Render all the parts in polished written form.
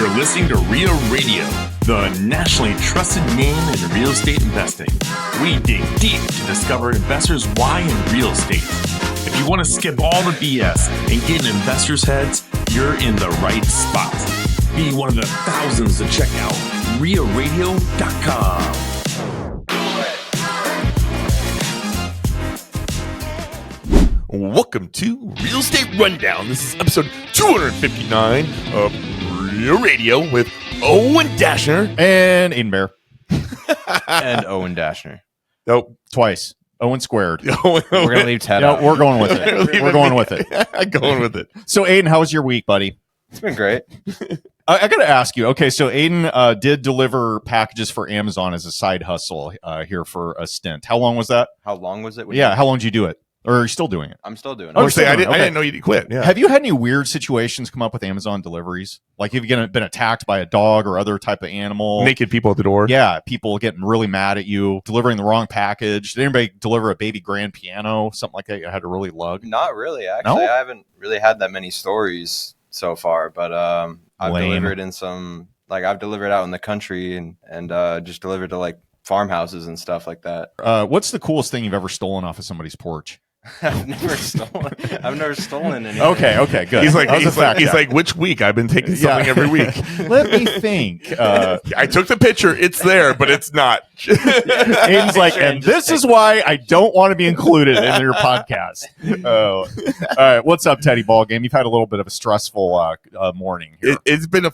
You're listening to Real Radio, the nationally trusted name in real estate investing. We dig deep to discover investors' why in real estate. If you want to skip all the BS and get in investors' heads, you're in the right spot. Be one of the thousands to check out realradio.com. Welcome to Real Estate Rundown. This is episode 259 of Real Radio with Owen Dashner and Aiden Bear and Owen Dashner. Oh, twice. Owen squared. We're gonna leave Ted out. We're going with it. We're going with it. Going with it. So, Aiden, how was your week, buddy? It's been great. I got to ask you. Okay, so Aiden did deliver packages for Amazon as a side hustle here for a stint. How long was that? How long was it? How long did you do it? Or are you still doing it? I'm still doing it. I didn't know you quit. Yeah. Have you had any weird situations come up with Amazon deliveries? Like, have you been attacked by a dog or other type of animal? Naked people at the door? Yeah, people getting really mad at you, delivering the wrong package. Did anybody deliver a baby grand piano, something like that you had to really lug? Not really, actually. No? I haven't really had that many stories so far, but I've delivered in some, like, I've delivered out in the country and just delivered to, like, farmhouses and stuff like that. What's the coolest thing you've ever stolen off of somebody's porch? I've never stolen anything. Okay, good. He's like, which week? I've been taking something every week. Let me think. I took the picture. It's there, but it's not. Aiden's like, and this is why I don't want to be included in your podcast. All right, what's up, Teddy Ballgame? You've had a little bit of a stressful morning here. It's been a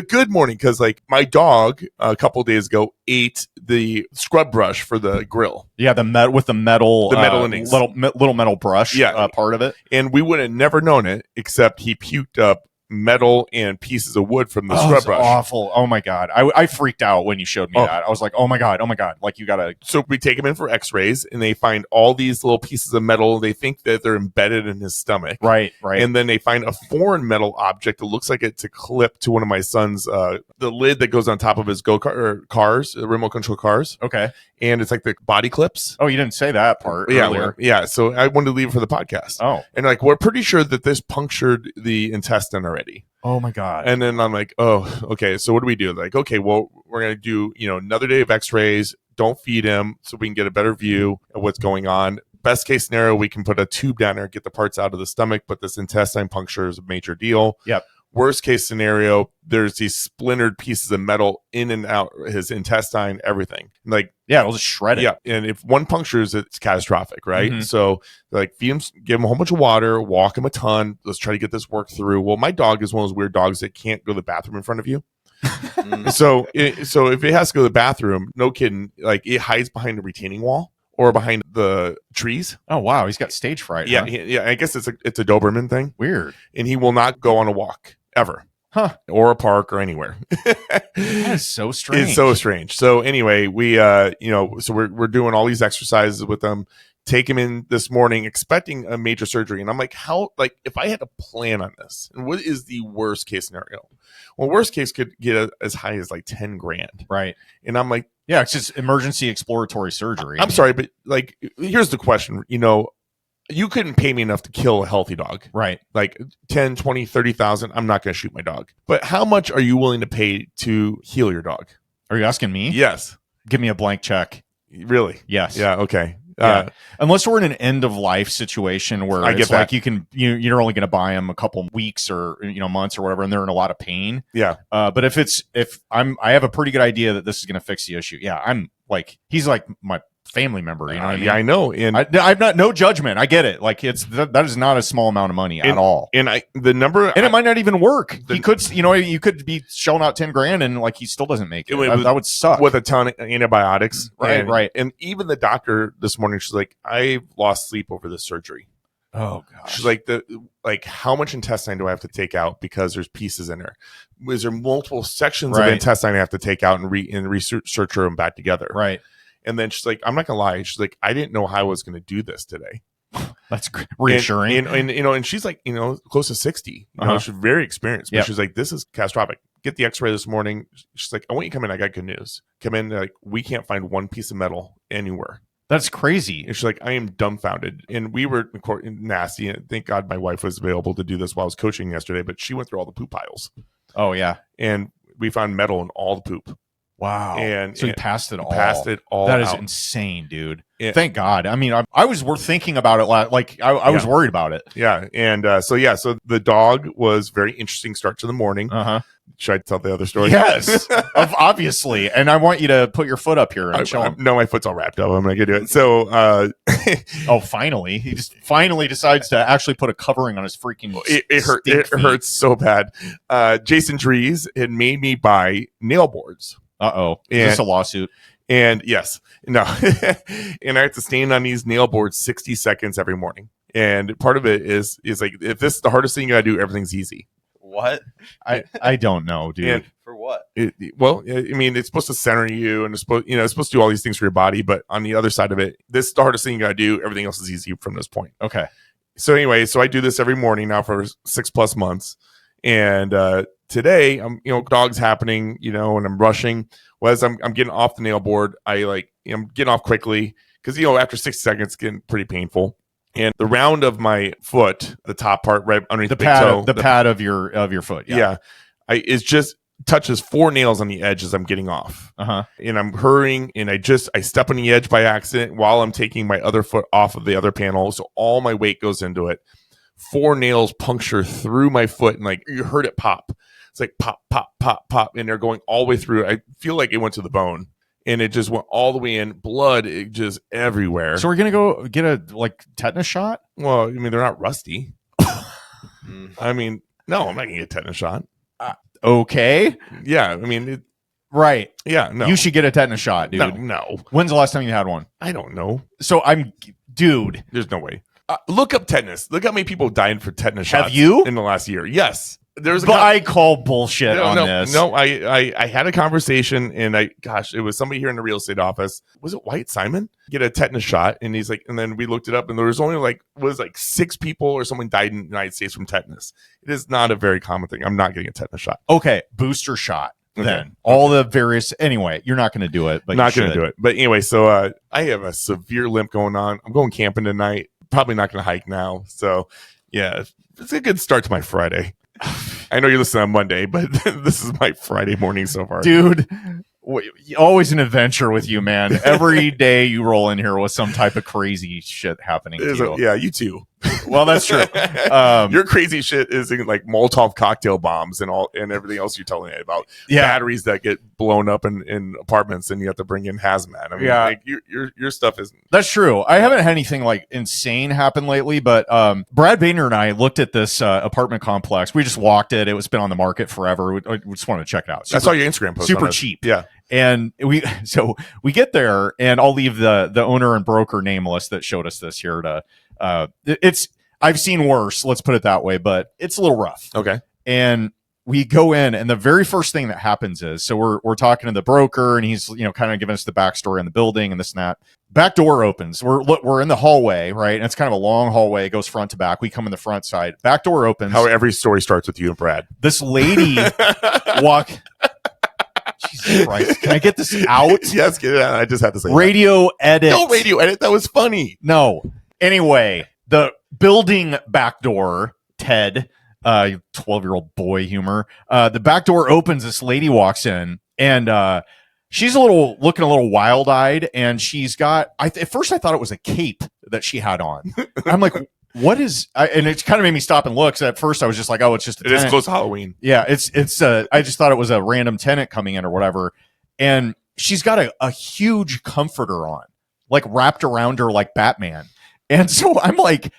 good morning because, like, my dog a couple of days ago ate the scrub brush for the grill. Yeah, the metal innings. Little metal brush part of it. And we would have never known it, except he puked up metal and pieces of wood from the scrub brush. Awful. Oh my God. I freaked out when you showed me that. I was like, oh my God. Like, you gotta. So we take him in for x-rays and they find all these little pieces of metal. They think that they're embedded in his stomach. Right. And then they find a foreign metal object that looks like it's a clip to one of my son's, the lid that goes on top of his cars, remote control cars. Okay. And it's like the body clips. Oh, you didn't say that part earlier. Yeah. So I wanted to leave it for the podcast. Oh. And like, we're pretty sure that this punctured the intestine already. Oh my God. And then I'm like, oh, okay. So what do we do? Like, okay, well, we're going to do, another day of x-rays. Don't feed him so we can get a better view of what's going on. Best case scenario, we can put a tube down there, get the parts out of the stomach, but this intestine puncture is a major deal. Yep. Worst case scenario, there's these splintered pieces of metal in and out his intestine, everything. Like, yeah, it'll just shred it. Yeah, and if one punctures, it's catastrophic, right? Mm-hmm. So, like, feed him, give him a whole bunch of water, walk him a ton. Let's try to get this worked through. Well, my dog is one of those weird dogs that can't go to the bathroom in front of you. So if it has to go to the bathroom, no kidding, like, it hides behind a retaining wall or behind the trees. Oh wow, he's got stage fright. Yeah, huh? I guess it's a Doberman thing. Weird. And he will not go on a walk ever. Huh. Or a park or anywhere. That is so strange. It's so strange. So anyway, we so we're doing all these exercises with them. Take him in this morning expecting a major surgery. And I'm like, if I had a plan on this, and what is the worst case scenario? Well, worst case could get as high as like 10 grand. Right. And I'm like, yeah, it's just emergency exploratory surgery. I'm sorry, but like, here's the question, you couldn't pay me enough to kill a healthy dog. Right. Like 10, 20, 30,000. I'm not going to shoot my dog. But how much are you willing to pay to heal your dog? Are you asking me? Yes. Give me a blank check. Really? Yes. Yeah. Okay. Yeah. Unless we're in an end of life situation where it's like you're only going to buy them a couple weeks or months or whatever, and they're in a lot of pain. Yeah. But if I have a pretty good idea that this is going to fix the issue. Yeah. I'm like, he's like my family member, you know what I mean? Yeah, I know. And I've not, no judgment. I get it. Like, that is not a small amount of money at all. And it might not even work. You could be shelling out 10 grand and like he still doesn't make it. That would suck. With a ton of antibiotics. Right. And even the doctor this morning, she's like, I've lost sleep over this surgery. Oh gosh. She's like, how much intestine do I have to take out because there's pieces in there? Is there multiple sections of intestine I have to take out and research them back together? Right. And then she's like, I'm not gonna lie. She's like, I didn't know how I was gonna do this today. That's reassuring. And she's like, close to 60. She's very experienced. But she's like, this is catastrophic. Get the x-ray this morning. She's like, I want you to come in. I got good news. Come in. Like, we can't find one piece of metal anywhere. That's crazy. And she's like, I am dumbfounded. And we were nasty. And thank God my wife was available to do this while I was coaching yesterday. But she went through all the poop piles. Oh yeah. And we found metal in all the poop. Wow. And so he passed it all. Passed it all. That is out. insane, dude. Thank God. I mean, I was thinking about it. I was worried about it. Yeah. And so the dog was very interesting start to the morning. Should I tell the other story? Yes, obviously. And I want you to put your foot up here and show him. No, my foot's all wrapped up. I'm not going to do it. So, oh, finally. He just finally decides to actually put a covering on his freaking It hurts so bad. Jason Drees had made me buy nail boards. Uh-oh. Is this a lawsuit? And yes. No. And I have to stand on these nail boards 60 seconds every morning. And part of it is like, if this is the hardest thing you got to do, everything's easy. What? I don't know, dude. And for what? Well, I mean, it's supposed to center you, and it's supposed to do all these things for your body. But on the other side of it, this is the hardest thing you got to do. Everything else is easy from this point. Okay. So anyway, I do this every morning now for 6+ months, and today I'm dog's happening, and I'm rushing. Well, as I'm getting off the nail board, I'm getting off quickly because after 6 seconds, it's getting pretty painful. And the round of my foot, the top part right underneath the big toe, the pad of your foot, it just touches 4 nails on the edge as I'm getting off. And I'm hurrying, and I step on the edge by accident while I'm taking my other foot off of the other panel, so all my weight goes into it. 4 nails puncture through my foot, and like you heard it pop. It's like pop, pop, pop, pop, and they're going all the way through. I feel like it went to the bone. And it just went all the way in. Blood, it just everywhere. So we're gonna go get a tetanus shot? Well, I mean, they're not rusty. I mean, no, I'm not gonna get a tetanus shot. Okay. Yeah, I mean, right. Yeah, no. You should get a tetanus shot, dude. No. When's the last time you had one? I don't know. So dude. There's no way. Look up tetanus. Look how many people died for tetanus shots. Have you? In the last year? Yes. I call bullshit on this. No, I had a conversation, and it was somebody here in the real estate office. Was it White Simon? Get a tetanus shot, and he's like, and then we looked it up, and there was only 6 people or someone died in the United States from tetanus. It is not a very common thing. I'm not getting a tetanus shot. Okay, booster shot. Okay. Then all the various. Anyway, you're not going to do it, but not going to do it. But anyway, so I have a severe limp going on. I'm going camping tonight. Probably not going to hike now. So yeah, it's a good start to my Friday. I know you're listening on Monday, but this is my Friday morning so far. Dude, always an adventure with you, man. Every day you roll in here with some type of crazy shit happening to you. Yeah, you too. Well, that's true. Your crazy shit is in Molotov cocktail bombs and everything else you're telling me about. Batteries that get blown up in apartments, and you have to bring in hazmat. I mean, your stuff isn't. That's true. I haven't had anything insane happen lately, but Brad Boehner and I looked at this apartment complex. We just walked it. It was been on the market forever. We just wanted to check it out. I saw your Instagram post. Super cheap. Yeah. And we get there, and I'll leave the owner and broker nameless that showed us this here to I've seen worse, let's put it that way, but it's a little rough. Okay. And we go in, and the very first thing that happens is, so we're talking to the broker, and he's kind of giving us the backstory on the building and this and that. Back door opens. We're in the hallway, right? And it's kind of a long hallway. It goes front to back. We come in the front side. Back door opens. How every story starts with you and Brad. This lady walk. Jesus Christ. Can I get this out? Yes, get it out. I just had to say radio edit. No radio edit. That was funny. No. Anyway, the building back door, Ted, 12-year-old boy humor. The back door opens. This lady walks in, and she's looking a little wild-eyed, and she's got. At first, I thought it was a cape that she had on. I'm like, what is? And it kind of made me stop and look. So at first, I was just like, oh, it's just a tenant. It is close to Halloween. Yeah, it's. I just thought it was a random tenant coming in or whatever, and she's got a huge comforter on, wrapped around her like Batman. And so I'm like,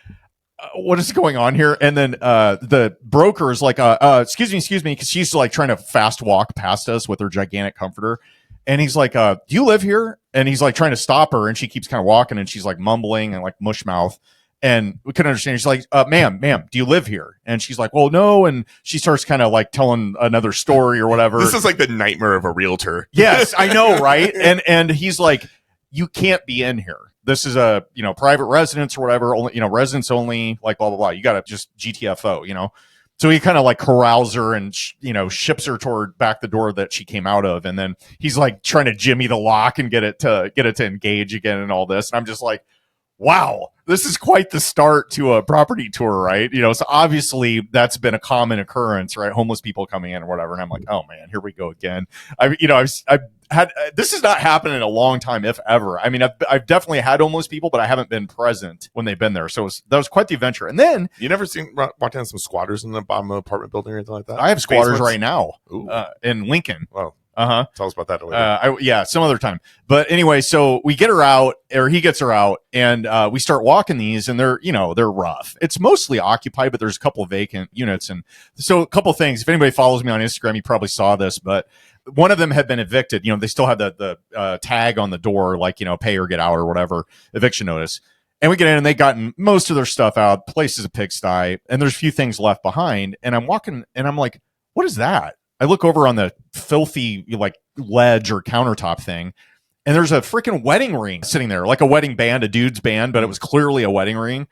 what is going on here? And then the broker is like, excuse me, because she's trying to fast walk past us with her gigantic comforter. And he's like, do you live here? And he's trying to stop her, and she keeps kind of walking, and she's mumbling and mush mouth. And we couldn't understand. She's like, ma'am, do you live here? And she's like, well, no. And she starts kind of telling another story or whatever. This is the nightmare of a realtor. Yes, I know, right? And he's like, you can't be in here. This is a, private residence or whatever, only, residents only, blah, blah, blah. You got to just GTFO, So he kind of corrals her and, ships her toward back the door that she came out of. And then he's trying to jimmy the lock and get it to engage again and all this. And I'm just like, wow, this is quite the start to a property tour, right? So obviously that's been a common occurrence, right? Homeless people coming in or whatever. And I'm like, oh man, here we go again. I've had, this has not happened in a long time, if ever. I mean, I've definitely had homeless people, but I haven't been present when they've been there. So that was quite the adventure. And then you never walked down some squatters in the bottom of an apartment building or anything like that? I have squatters right now in Lincoln. Wow. Tell us about that later. Some other time. But anyway, so we get her out, or he gets her out, and we start walking these, and they're rough. It's mostly occupied, but there's a couple of vacant units. And so a couple of things. If anybody follows me on Instagram, you probably saw this, but one of them had been evicted. They still had the tag on the door, like, pay or get out or whatever, eviction notice. And we get in, and they've gotten most of their stuff out. Place is a pigsty, and there's a few things left behind. And I'm walking, and I'm like, what is that? I look over on the filthy ledge or countertop thing, and there's a freaking wedding ring sitting there, like a wedding band, a dude's band, but it was clearly a wedding ring.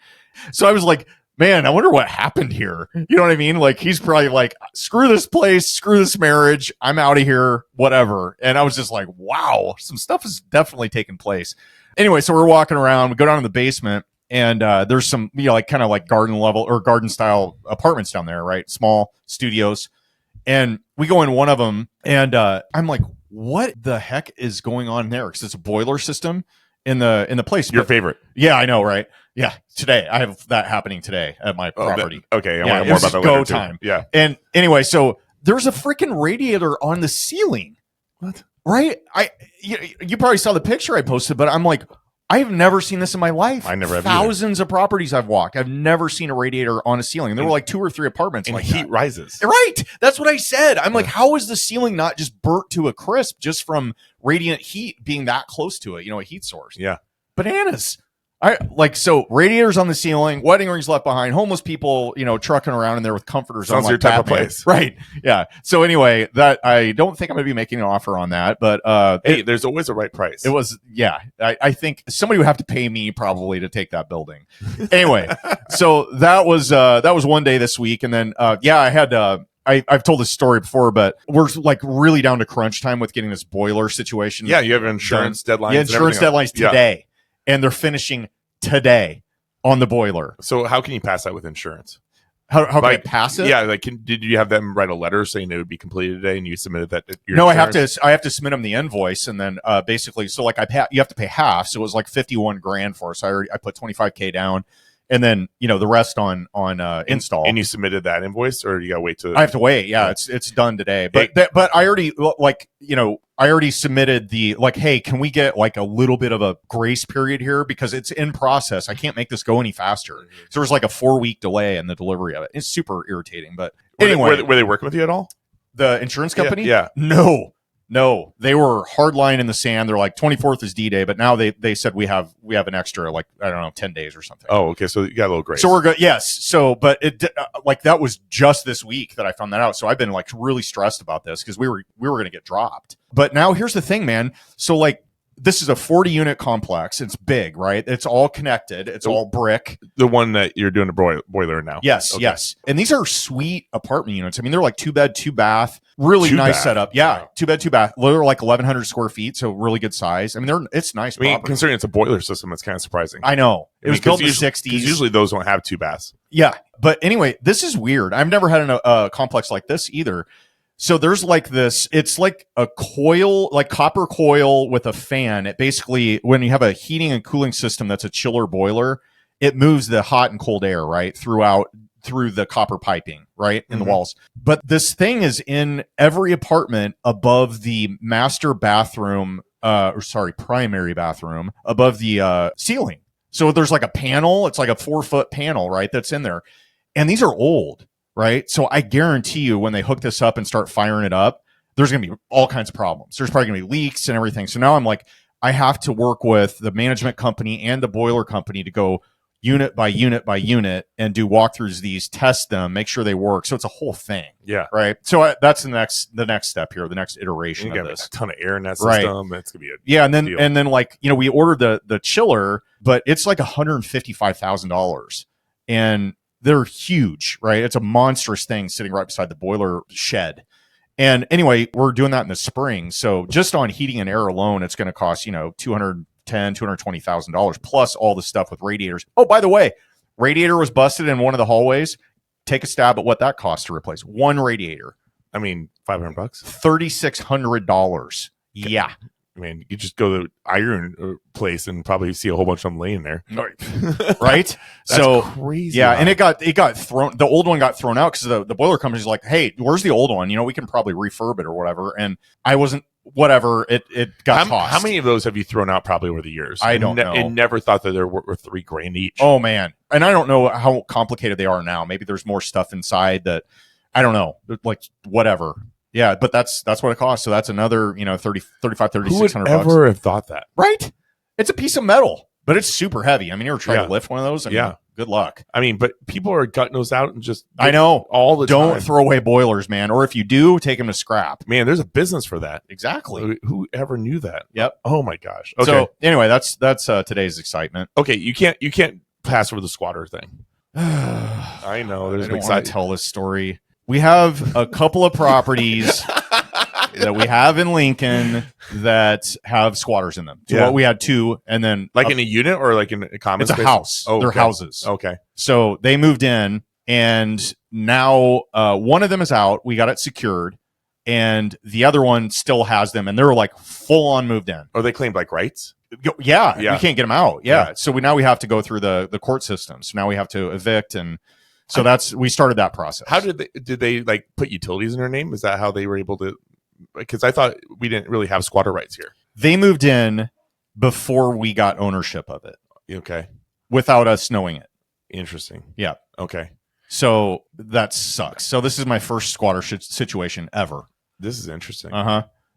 So I was like, man, I wonder what happened here. You know what I mean? Like, he's probably like, screw this place, screw this marriage, I'm out of here, whatever. And I was just like, wow, some stuff has definitely taken place. Anyway, so we're walking around, we go down to the basement, and there's some, kind of like garden level or garden style apartments down there, right? Small studios. And we go in one of them, and I'm like, what the heck is going on there? Because it's a boiler system in the place. Your favorite. Yeah, I know, right? Yeah, today. I have that happening today at my property. Okay, I want more about that later. Go time. Yeah. And anyway, so there's a freaking radiator on the ceiling. What? Right? You probably saw the picture I posted, but I'm like, I've never seen this in my life. I never have. Thousands of properties I've walked. I've never seen a radiator on a ceiling. There were like 2 or 3 apartments. And like heat rises. Right. That's what I said. I'm like, how is the ceiling not just burnt to a crisp just from radiant heat being that close to it? A heat source. Yeah. Bananas. So radiators on the ceiling, wedding rings left behind, homeless people, trucking around in there with comforters. Sounds on, your type of place. Right. Yeah. So anyway, that I don't think I'm going to be making an offer on that, but hey, there's always a right price. It was, yeah. I think somebody would have to pay me probably to take that building. Anyway, so that was one day this week. And then, I had, I've told this story before, but we're like really down to crunch time with getting this boiler situation. Yeah. You have insurance deadlines. Yeah, insurance deadlines today. Yeah. And they're finishing today on the boiler. So how can you pass that with insurance? How can I pass it? Yeah, did you have them write a letter saying it would be completed today, and you submitted that? No, insurance? I have to submit them the invoice, and then basically, so like you have to pay half, so it was like $51,000 for us. I put $25,000 down, and then the rest on install. And you submitted that invoice, or you gotta wait to? I have to wait. Yeah, it's done today. But I already I already submitted the hey, can we get like a little bit of a grace period here because it's in process. I can't make this go any faster. So there's like a 4-week delay in the delivery of it. It's super irritating. But anyway, were they working with you at all? The insurance company? Yeah. No, they were hard line in the sand. They're like 24th is D-Day, but now they said we have an extra 10 days or something. Oh, okay. So you got a little grace. So we're good. Yes. So, but it that was just this week that I found that out. So I've been really stressed about this because we were going to get dropped. But now here's the thing, man. So this is a 40-unit complex. It's big, right? It's all connected. It's all brick. The one that you're doing a boiler in now. Yes, okay. Yes. And these are sweet apartment units. I mean, they're like 2-bed, 2-bath, really nice setup. Yeah, wow. 2-bed, 2-bath. They're like 1,100 square feet, so really good size. I mean, it's nice. Considering it's a boiler system, it's kind of surprising. I know. It was built in the 60s. Because usually those don't have 2 baths. Yeah, but anyway, this is weird. I've never had a complex like this either. So there's this, it's like a coil, like copper coil with a fan. It basically, when you have a heating and cooling system that's a chiller boiler, it moves the hot and cold air, right, through the copper piping, right, in the walls. But this thing is in every apartment above the master bathroom, primary bathroom, above the ceiling. So there's like a panel, it's like a 4-foot panel, right, that's in there. And these are old. Right. So I guarantee you when they hook this up and start firing it up, there's going to be all kinds of problems. There's probably going to be leaks and everything. So now I'm like, I have to work with the management company and the boiler company to go unit by unit by unit and do walkthroughs of these, test them, make sure they work. So it's a whole thing. Yeah. Right. So that's the next step here, the next iteration of this. A ton of air in that system. Right. It's going to be a yeah. And then, deal. And then we ordered the chiller, but it's like $155,000 and they're huge, right? It's a monstrous thing sitting right beside the boiler shed. And anyway, we're doing that in the spring. So just on heating and air alone, it's going to cost, $250,000 $220,000 plus all the stuff with radiators. Oh, by the way, radiator was busted in one of the hallways. Take a stab at what that cost to replace one radiator. I mean, $500, $3,600. Yeah. I mean, you just go to the iron place and probably see a whole bunch of them laying there. Right? So crazy. Yeah, and it got thrown. The old one got thrown out because the boiler company's like, hey, where's the old one? We can probably refurb it or whatever. And I wasn't, whatever, it got tossed. How many of those have you thrown out probably over the years? I don't know. And never thought that they were worth $3,000 each. Oh, man. And I don't know how complicated they are now. Maybe there's more stuff inside that, I don't know, like whatever. Yeah, but that's what it costs. So that's another, $3,600. Who would ever have thought that? Right? It's a piece of metal, but it's super heavy. I mean, you ever tried to lift one of those? Good luck. I mean, but people are gutting those out and just I know all the don't time. throw away boilers, man. Or if you do, take them to scrap. Man, there's a business for that. Exactly. Who ever knew that? Yep. Oh my gosh. Okay. So anyway, that's today's excitement. Okay, you can't pass over the squatter thing. I know. There's I don't want to tell this story. We have a couple of properties that we have in Lincoln that have squatters in them. So what we had two, and then like in a unit or like in a common it's space? a house. Oh, They're okay. houses. Okay. So they moved in, and now one of them is out. We got it secured, and the other one still has them, and they're like full on moved in. Or they claimed like rights? Yeah, we can't get them out. Yeah. So now we have to go through the court system. So now we have to evict, and so we started that process. How did they like put utilities in their name? Is that how they were able to? Because I thought we didn't really have squatter rights here. They moved in before we got ownership of it. Okay. Without us knowing it. Interesting. Yeah. Okay. So that sucks. So this is my first squatter situation ever. This is interesting.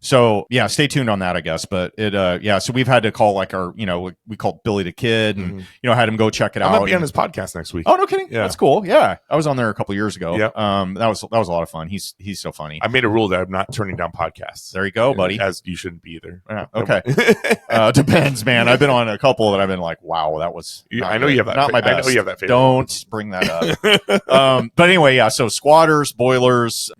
So yeah, stay tuned on that, I guess. But so we've had to call like our, we called Billy the Kid and, had him go check it out. I'm going to be on his podcast next week. Oh, no kidding. Yeah. That's cool. Yeah. I was on there a couple years ago. Yeah. That was a lot of fun. He's so funny. I made a rule that I'm not turning down podcasts. There you go, buddy. As you shouldn't be either. Yeah, okay. Depends, man. I've been on a couple that I've been like, wow, that was I know you have that. Not my best. I know you have that favorite. Don't bring that up. But anyway, yeah. So squatters, boilers,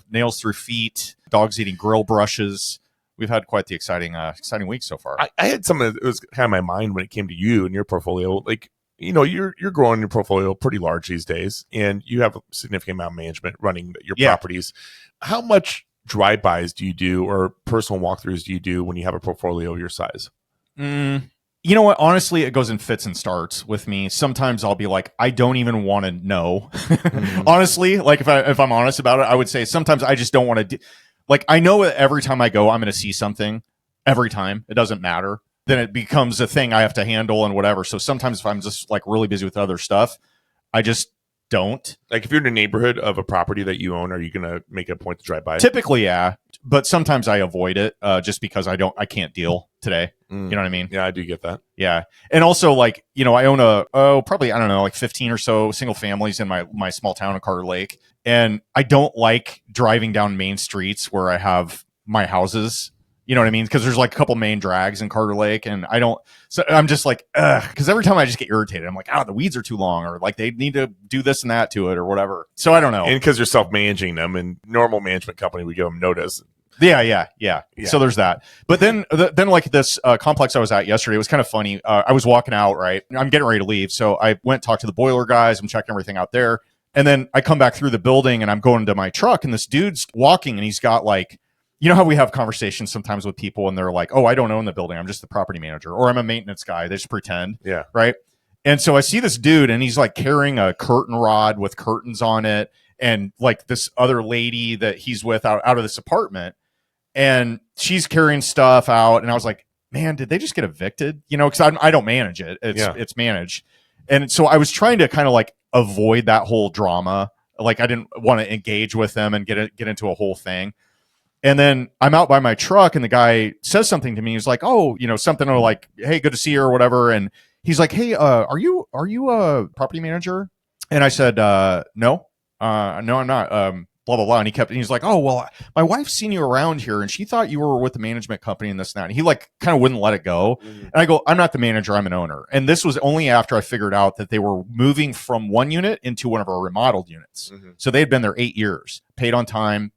nails through feet, dogs eating grill brushes. We've had quite the exciting week so far. I had some of it was kind of my mind when it came to you and your portfolio. Like, you're growing your portfolio pretty large these days, and you have a significant amount of management running your properties. How much drive-bys do you do or personal walkthroughs do you do when you have a portfolio your size? You know what? Honestly, it goes in fits and starts with me. Sometimes I'll be like, I don't even want to know. Honestly, like if I'm honest about it, I would say sometimes I just don't want to like, I know that every time I go, I'm going to see something every time. It doesn't matter. Then it becomes a thing I have to handle and whatever. So sometimes if I'm just like really busy with other stuff, I just don't. Like if you're in a neighborhood of a property that you own, are you going to make a point to drive by? Typically, yeah. But sometimes I avoid it just because I can't deal today. You know what I mean? Yeah, I do get that. Yeah. And also like, I own probably, I don't know, like 15 or so single families in my small town of Carter Lake. And I don't like driving down main streets where I have my houses. You know what I mean? Because there's like a couple main drags in Carter Lake, and so I'm just like, because every time I just get irritated. I'm like, the weeds are too long, or like they need to do this and that to it, or whatever. So I don't know. And because you're self-managing them, and normal management company, we give them notice. Yeah. So there's that. But then like this complex I was at yesterday, it was kind of funny. I was walking out, right? I'm getting ready to leave. So I went talked to the boiler guys. I'm checking everything out there. And then I come back through the building and I'm going to my truck, and this dude's walking and he's got like, you know how we have conversations sometimes with people and they're like, oh, I don't own the building. I'm just the property manager, or I'm a maintenance guy. They just pretend. Yeah. Right. And so I see this dude and he's like carrying a curtain rod with curtains on it. And like this other lady that he's with out of this apartment, and she's carrying stuff out. And I was like, man, did they just get evicted? Because I don't manage it. It's managed. And so I was trying to kind of like avoid that whole drama. Like I didn't want to engage with them and get into a whole thing. And then I'm out by my truck and the guy says something to me. He's like, oh, something like, hey, good to see you or whatever. And he's like, hey, are you a property manager? And I said, no, no, I'm not. Blah, blah, blah. And he's like, oh, well, my wife's seen you around here and she thought you were with the management company and this and that. And he like kind of wouldn't let it go. And I go, I'm not the manager, I'm an owner. And this was only after I figured out that they were moving from one unit into one of our remodeled units. So they'd been there 8 years, paid on time,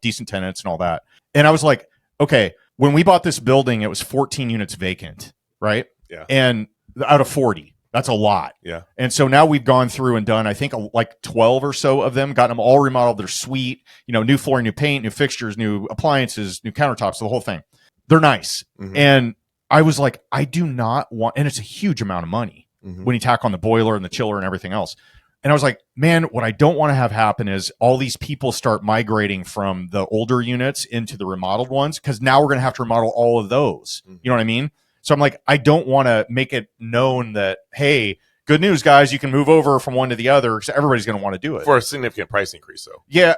decent tenants and all that. And I was like, okay, when we bought this building, it was 14 units vacant. right? Yeah. And out of 40, that's a lot. Yeah. And so now we've gone through and done, I think, like 12 or so of them, gotten them all remodeled. They're sweet, new flooring, new paint, new fixtures, new appliances, new countertops, the whole thing. They're nice. Mm-hmm. And I was like, I do not want, and it's a huge amount of money when you tack on the boiler and the chiller and everything else. And I was like, man, what I don't want to have happen is all these people start migrating from the older units into the remodeled ones, because now we're going to have to remodel all of those. You know what I mean? So I'm like, I don't want to make it known that, hey, good news, guys, you can move over from one to the other, because everybody's going to want to do it. For a significant price increase, though. Yeah,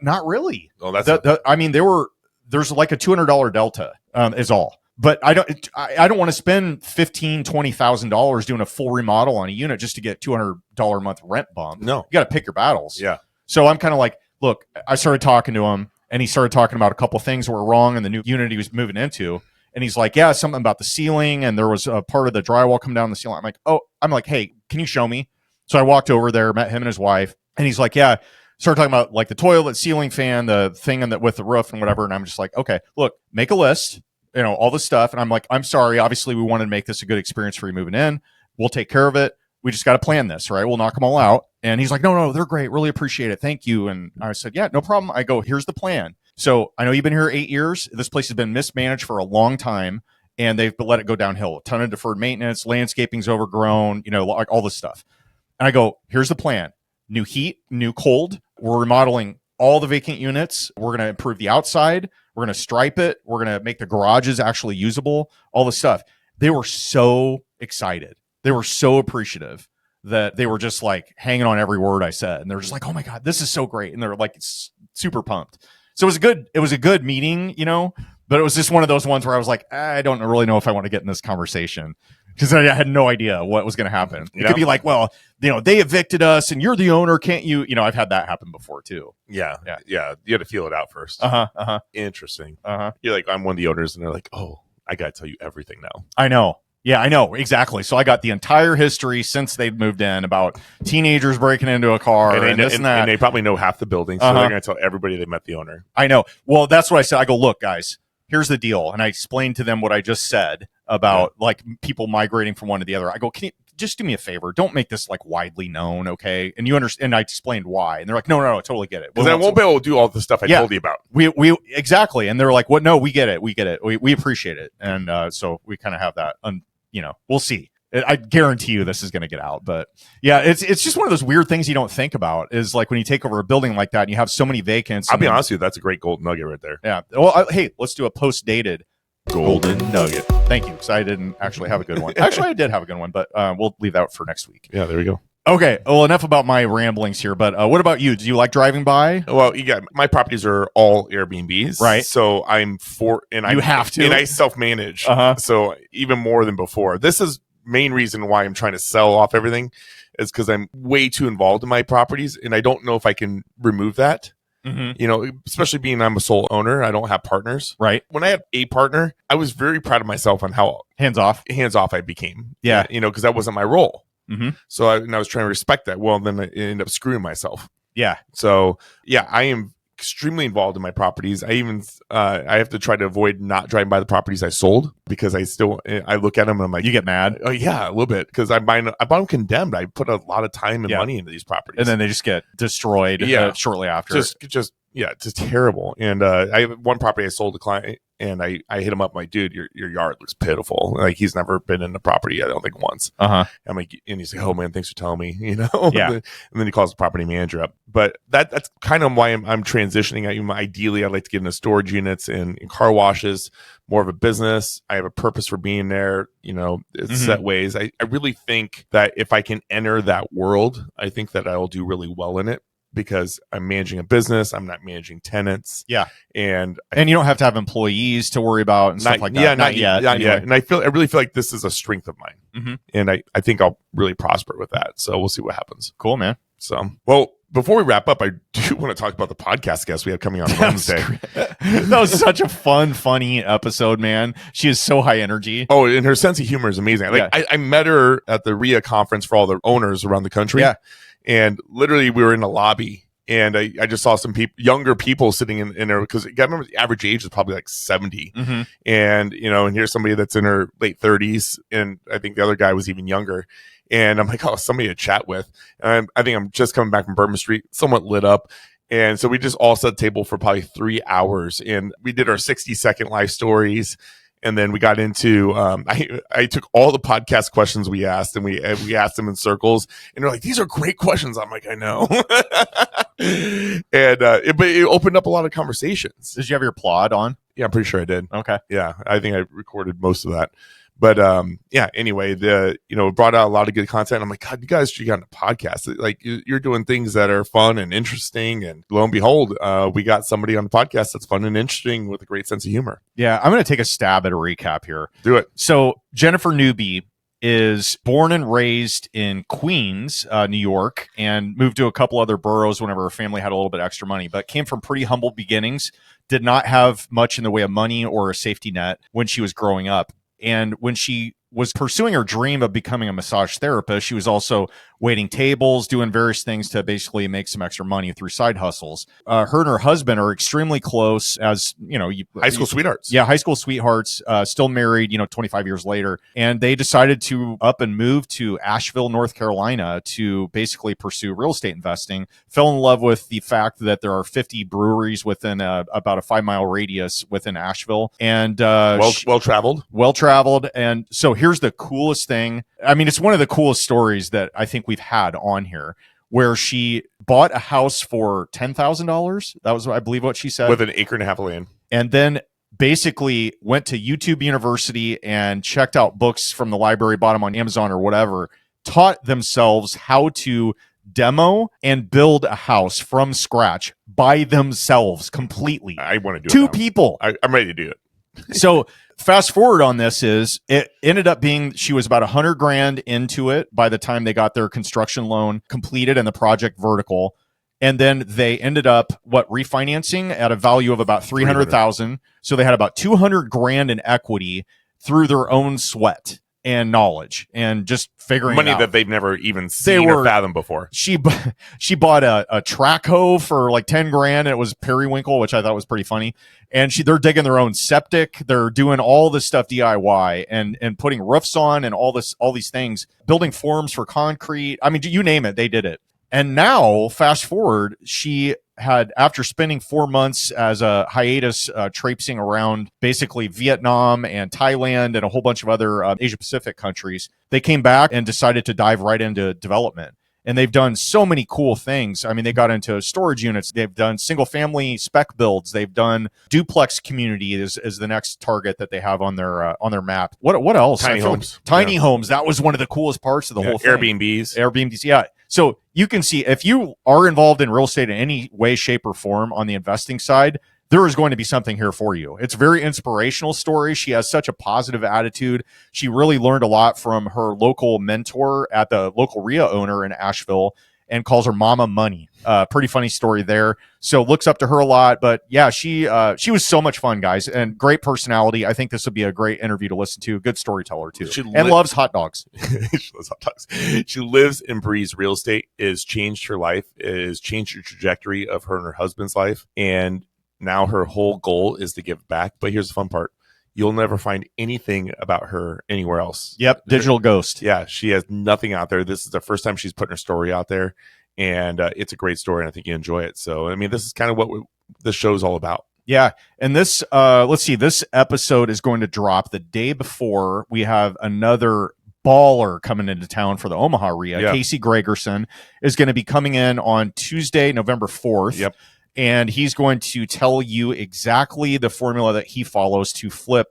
not really. Oh, that's I mean, there's like a $200 delta is all. But I don't want to spend $15,000-$20,000 doing a full remodel on a unit just to get $200 a month rent bump. No, you got to pick your battles. Yeah. So I'm kind of like, look, I started talking to him, and he started talking about a couple of things that were wrong in the new unit he was moving into. And he's like, yeah, something about the ceiling, and there was a part of the drywall come down the ceiling. I'm like, hey, can you show me? So I walked over there, met him and his wife, and he's like, yeah. Started talking about like the toilet, ceiling fan, the thing with the roof and whatever. And I'm just like, okay, look, make a list. All this stuff. And I'm like, I'm sorry. Obviously, we wanted to make this a good experience for you moving in. We'll take care of it. We just got to plan this, right? We'll knock them all out. And he's like, no, they're great. Really appreciate it. Thank you. And I said, yeah, no problem. I go, here's the plan. So I know you've been here 8 years. This place has been mismanaged for a long time, and they've let it go downhill. A ton of deferred maintenance, landscaping's overgrown, like all this stuff. And I go, here's the plan. New heat, new cold. We're remodeling all the vacant units. We're going to improve the outside. We're going to stripe it. We're going to make the garages actually usable, all this stuff. They were so excited. They were so appreciative that they were just like hanging on every word I said. And they're just like, oh my God, this is so great. And they're like super pumped. So it was a good meeting, but it was just one of those ones where I was like, I don't really know if I want to get in this conversation, because I had no idea what was going to happen. It could be like, well, they evicted us and you're the owner. Can't you? I've had that happen before too. Yeah. You had to feel it out first. Interesting. You're like, I'm one of the owners, and they're like, oh, I got to tell you everything now. I know. Yeah, I know. Exactly. So I got the entire history since they'd moved in about teenagers breaking into a car and this and that. And they probably know half the building. So they're going to tell everybody they met the owner. I know. Well, that's what I said. I go, look, guys, here's the deal. And I explained to them what I just said about like people migrating from one to the other. I go, can you just do me a favor? Don't make this like widely known, okay? And you understand. And I explained why. And they're like, no, I totally get it. Because I won't be able to do all the stuff I told you about. We exactly. And they're like, what? No, we get it. We appreciate it. And so we kind of have that. We'll see. I guarantee you this is going to get out. But yeah, it's just one of those weird things you don't think about, is like when you take over a building like that and you have so many vacants. I'll be honest with you, that's a great golden nugget right there. Yeah. Well, hey, let's do a post-dated golden nugget. Thank you, because I didn't actually have a good one. Actually, I did have a good one, but we'll leave that for next week. Yeah, there we go. Okay, well, enough about my ramblings here, but what about you? Do you like driving by? Well, my properties are all Airbnbs, right? So I'm have to, and I self-manage, so even more than before. This is main reason why I'm trying to sell off everything, is because I'm way too involved in my properties, and I don't know if I can remove that. Especially being I'm a sole owner, I don't have partners. Right. When I had a partner, I was very proud of myself on how hands off I became. Yeah. Because that wasn't my role. So I was trying to respect that. Well, then I ended up screwing myself. Yeah. So yeah, I am extremely involved in my properties. I even I have to try to avoid not driving by the properties I sold, because I look at them and I'm like, you get mad? Oh yeah, a little bit, because I bought them condemned. I put a lot of time and money into these properties, and then they just get destroyed. Shortly after. Just terrible. And I have one property I sold to a client, and I hit him up, like, dude, your yard looks pitiful. Like, he's never been in the property, I don't think, once. I'm like, and he's like, oh man, thanks for telling me, Yeah. And then he calls the property manager up. But that's kind of why I'm transitioning. Ideally, I'd like to get into storage units and car washes, more of a business. I have a purpose for being there, it's set ways. I really think that if I can enter that world, I think that I will do really well in it, because I'm managing a business. I'm not managing tenants. Yeah. And you don't have to have employees to worry about and stuff like that. Yeah, not yet. And I really feel like this is a strength of mine. And I think I'll really prosper with that. So we'll see what happens. Cool, man. So, well, before we wrap up, I do want to talk about the podcast guest we have coming on Wednesday. That was such a funny episode, man. She is so high energy. Oh, and her sense of humor is amazing. I met her at the RIA conference for all the owners around the country. Yeah. And literally, we were in a lobby, And I just saw some younger people sitting in there, because I remember the average age is probably like 70. Mm-hmm. And, and here's somebody that's in her late 30s. And I think the other guy was even younger. And I'm like, oh, somebody to chat with. And I think I'm just coming back from Bourbon Street, somewhat lit up. And so we just all set the table for probably 3 hours. And we did our 60-second life stories. And then we got into, I took all the podcast questions we asked, and we asked them in circles, and they're like, these are great questions. I'm like, I know. And but it opened up a lot of conversations. Did you have your plot on? Yeah, I'm pretty sure I did. Okay. Yeah, I think I recorded most of that. But yeah, anyway, it brought out a lot of good content. I'm like, God, you guys should get on a podcast. Like, you're doing things that are fun and interesting. And lo and behold, we got somebody on the podcast that's fun and interesting with a great sense of humor. Yeah, I'm going to take a stab at a recap here. Do it. So Jennifer Newby is born and raised in Queens, New York, and moved to a couple other boroughs whenever her family had a little bit extra money, but came from pretty humble beginnings, did not have much in the way of money or a safety net when she was growing up. And when she was pursuing her dream of becoming a massage therapist, she was also waiting tables, doing various things to basically make some extra money through side hustles. Her and her husband are extremely close, as high school sweethearts. Yeah, high school sweethearts, still married, 25 years later. And they decided to up and move to Asheville, North Carolina to basically pursue real estate investing. Fell in love with the fact that there are 50 breweries within about a 5-mile radius within Asheville. And well-traveled. And so here's the coolest thing. I mean, it's one of the coolest stories that I think we've had on here, where she bought a house for $10,000. That was, I believe, what she said. With an acre and a half of land. And then basically went to YouTube University and checked out books from the library, bought them on Amazon or whatever, taught themselves how to demo and build a house from scratch by themselves completely. I want to do it. Two people. I'm ready to do it. So fast forward on this is it ended up being she was about $100,000 into it by the time they got their construction loan completed and the project vertical. And then they ended up refinancing at a value of about $300,000. So they had about $200,000 in equity through their own sweat and knowledge and just figuring money it out. That they've never even seen or fathomed before. She bought a track hoe for like $10,000, and it was periwinkle, which I thought was pretty funny. And they're digging their own septic. They're doing all this stuff DIY and putting roofs on and all these things, building forms for concrete. I mean, you name it, they did it. And now, fast forward, she had, after spending 4 months as a hiatus traipsing around basically Vietnam and Thailand and a whole bunch of other Asia Pacific countries, they came back and decided to dive right into development. And they've done so many cool things. I mean, they got into storage units. They've done single family spec builds. They've done duplex community is the next target that they have on their map. What else? Tiny homes. Tiny homes. That was one of the coolest parts of the whole thing. Airbnbs. Yeah. So you can see if you are involved in real estate in any way, shape, or form on the investing side, there is going to be something here for you. It's a very inspirational story. She has such a positive attitude. She really learned a lot from her local mentor at the local RIA owner in Asheville and calls her Mama Money. Pretty funny story there. So looks up to her a lot. But yeah, she was so much fun, guys, and great personality. I think this would be a great interview to listen to. Good storyteller too. And loves hot dogs. She loves hot dogs. She lives and breathes real estate. It has changed her life. It has changed the trajectory of her and her husband's life. And now her whole goal is to give back. But here's the fun part. You'll never find anything about her anywhere else. Yep. Digital ghost. Yeah. She has nothing out there. This is the first time she's putting her story out there. And it's a great story. And I think you enjoy it. So, I mean, this is kind of what the show's all about. Yeah. And this, let's see, this episode is going to drop the day before we have another baller coming into town for the Omaha RIA. Yep. Casey Gregerson is going to be coming in on Tuesday, November 4th. Yep. And he's going to tell you exactly the formula that he follows to flip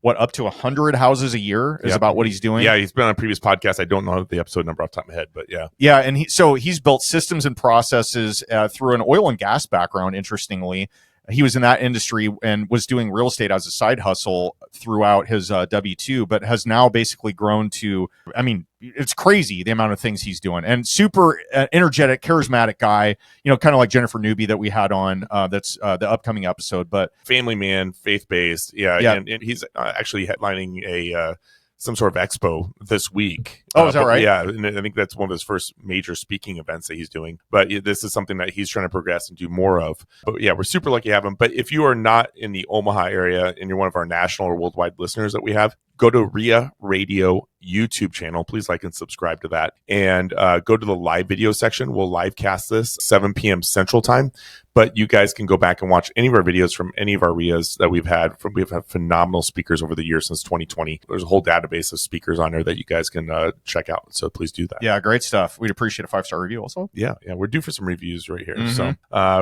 up to 100 houses a year is about what he's doing. Yeah, he's been on a previous podcast. I don't know the episode number off the top of my head, but yeah. Yeah, and he's built systems and processes through an oil and gas background, interestingly. He was in that industry and was doing real estate as a side hustle throughout his W-2, but has now basically grown to, I mean, it's crazy the amount of things he's doing. And super energetic, charismatic guy, kind of like Jennifer Newby that we had on that's the upcoming episode. But family man, faith-based. Yeah. And he's actually headlining some sort of expo this week. Oh, is that right? Yeah, and I think that's one of his first major speaking events that he's doing. But this is something that he's trying to progress and do more of. But yeah, we're super lucky to have him. But if you are not in the Omaha area and you're one of our national or worldwide listeners that we have, go to RIA Radio YouTube channel. Please like and subscribe to that. And go to the live video section. We'll live cast this 7 p.m. Central Time. But you guys can go back and watch any of our videos from any of our RIAs that we've had. We've had phenomenal speakers over the years since 2020. There's a whole database of speakers on there that you guys can check out. So please do that. Yeah, great stuff. We'd appreciate a 5-star review also. Yeah, we're due for some reviews right here. So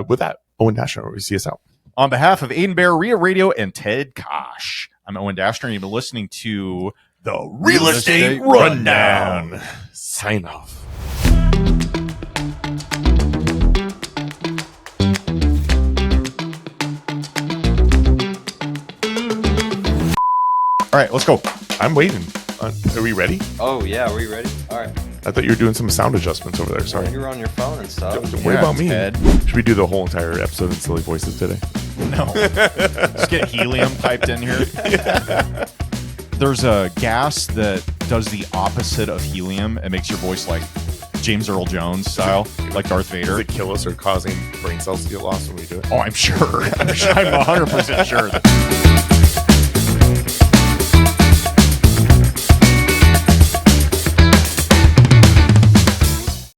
with that, Owen Dashner, we see us out. On behalf of Aiden Bear, RIA Radio, and Ted Kaasch, I'm Owen Dashner, and you've been listening to The Real Estate Rundown. Sign off. All right, let's go. I'm waiting. Are we ready? Oh, yeah. Are we ready? All right. I thought you were doing some sound adjustments over there. Sorry. You were on your phone and stuff. Don't worry about me. Ted. Should we do the whole entire episode in silly voices today? No. Let's get helium piped in here. Yeah. There's a gas that does the opposite of helium. It makes your voice like James Earl Jones style, like Darth Vader. Does it kill us or causing brain cells to get lost when we do it? Oh, I'm sure. I'm 100% sure.